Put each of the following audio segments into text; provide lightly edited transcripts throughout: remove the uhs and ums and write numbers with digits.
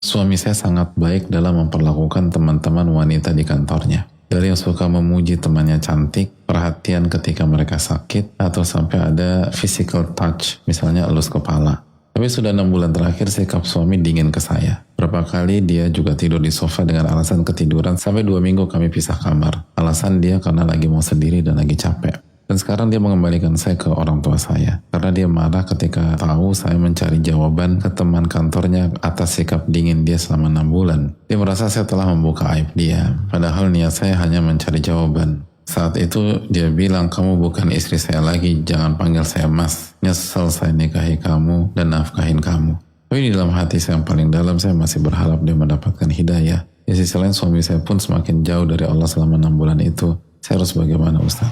Suami saya sangat baik dalam memperlakukan teman-teman wanita di kantornya. Dari yang suka memuji temannya cantik, perhatian ketika mereka sakit, atau sampai ada physical touch, misalnya elus kepala. Tapi sudah 6 bulan terakhir sikap suami dingin ke saya. Berapa kali dia juga tidur di sofa dengan alasan ketiduran, sampai 2 minggu kami pisah kamar. Alasan dia karena lagi mau sendiri dan lagi capek. Dan sekarang dia mengembalikan saya ke orang tua saya. Karena dia marah ketika tahu saya mencari jawaban ke teman kantornya atas sikap dingin dia selama 6 bulan. Dia merasa saya telah membuka aib dia. Padahal niat saya hanya mencari jawaban. Saat itu dia bilang, kamu bukan istri saya lagi, jangan panggil saya mas. Nyesel saya nikahi kamu dan nafkahin kamu. Tapi di dalam hati saya yang paling dalam, saya masih berharap dia mendapatkan hidayah. Di sisi lain suami saya pun semakin jauh dari Allah selama 6 bulan itu. Saya harus bagaimana Ustaz?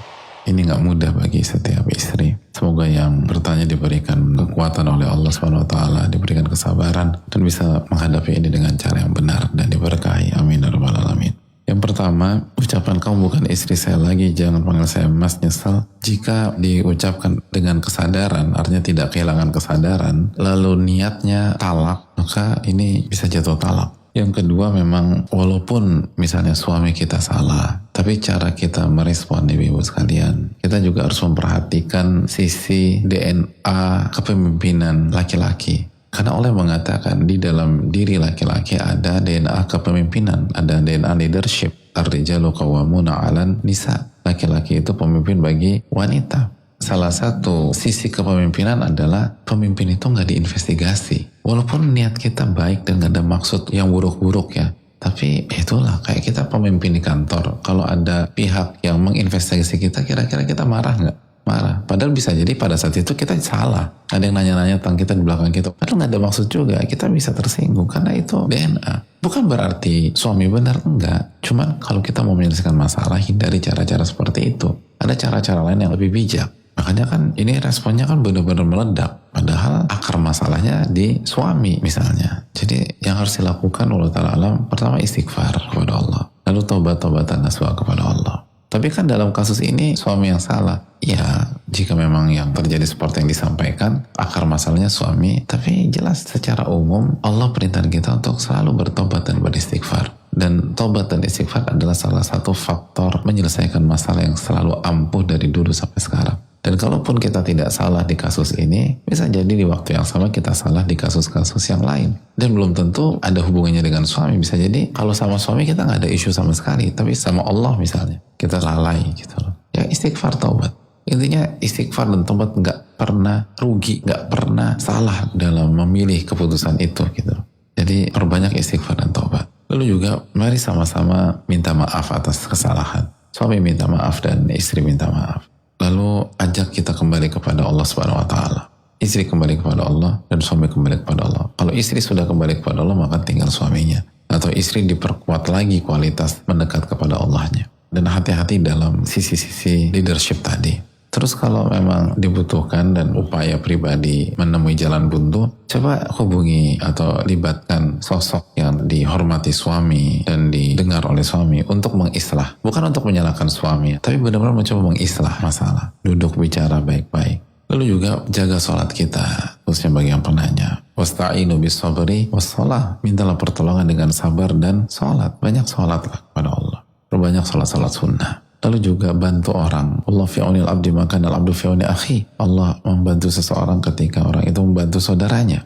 Ini gak mudah bagi setiap istri. Semoga yang bertanya diberikan kekuatan oleh Allah SWT, diberikan kesabaran, dan bisa menghadapi ini dengan cara yang benar dan diberkahi. Amin ya rabbal alamin. Yang pertama, ucapan kamu bukan istri saya lagi, jangan panggil saya mas, nyesel. Jika diucapkan dengan kesadaran, artinya tidak kehilangan kesadaran, lalu niatnya talak, maka ini bisa jatuh talak. Yang kedua, memang walaupun misalnya suami kita salah, tapi cara kita merespon ibu-ibu sekalian, kita juga harus memperhatikan sisi DNA kepemimpinan laki-laki. Karena Allah mengatakan di dalam diri laki-laki ada DNA kepemimpinan, ada DNA leadership. Ar-rijalu qawwamuna 'alan nisa. Laki-laki itu pemimpin bagi wanita. Salah satu sisi kepemimpinan adalah pemimpin itu nggak diinvestigasi. Walaupun niat kita baik dan nggak ada maksud yang buruk-buruk ya. Tapi itulah kayak kita pemimpin di kantor. Kalau ada pihak yang menginvestigasi kita, kira-kira kita marah nggak? Marah. Padahal bisa jadi pada saat itu kita salah. Ada yang nanya-nanya tentang kita di belakang kita. Padahal nggak ada maksud juga. Kita bisa tersinggung karena itu DNA. Bukan berarti suami benar, enggak. Cuman kalau kita mau menyelesaikan masalah, hindari cara-cara seperti itu. Ada cara-cara lain yang lebih bijak. Makanya kan ini responnya kan benar-benar meledak. Padahal akar masalahnya di suami misalnya. Jadi yang harus dilakukan Allah Ta'ala alam, pertama istighfar kepada Allah. Lalu taubat-taubatan nasuha kepada Allah. Tapi kan dalam kasus ini suami yang salah. Ya jika memang yang terjadi seperti yang disampaikan, akar masalahnya suami. Tapi jelas secara umum Allah perintahkan kita untuk selalu bertobat dan beristighfar. Dan tobat dan istighfar adalah salah satu faktor menyelesaikan masalah yang selalu ampuh dari dulu sampai sekarang. Dan kalaupun kita tidak salah di kasus ini, bisa jadi di waktu yang sama kita salah di kasus-kasus yang lain. Dan belum tentu ada hubungannya dengan suami. Bisa jadi kalau sama suami kita nggak ada isu sama sekali, tapi sama Allah misalnya kita lalai gitu loh. Ya istighfar, taubat. Intinya istighfar dan taubat nggak pernah rugi, nggak pernah salah dalam memilih keputusan itu gitu loh. Jadi perbanyak istighfar dan taubat. Lalu juga mari sama-sama minta maaf atas kesalahan. Suami minta maaf dan istri minta maaf. Lalu ajak kita kembali kepada Allah Subhanahu wa Ta'ala. Istri kembali kepada Allah dan suami kembali kepada Allah. Kalau istri sudah kembali kepada Allah, maka tinggal suaminya. Atau istri diperkuat lagi kualitas mendekat kepada Allahnya. Dan hati-hati dalam sisi-sisi leadership tadi. Terus kalau memang dibutuhkan dan upaya pribadi menemui jalan buntu, coba hubungi atau libatkan sosok yang dihormati suami dan didengar oleh suami untuk mengislah. Bukan untuk menyalahkan suami, tapi benar-benar mencoba mengislah masalah. Duduk bicara baik-baik. Lalu juga jaga sholat kita, khususnya bagi yang penanya. Wasta'inu bis sabri wassalah. Mintalah pertolongan dengan sabar dan sholat. Banyak sholatlah kepada Allah. Perbanyak sholat-sholat sunnah. Lalu juga bantu orang. Allah fi'unil abdi maka al abdu fi'uni akhi. Allah membantu seseorang ketika orang itu membantu saudaranya.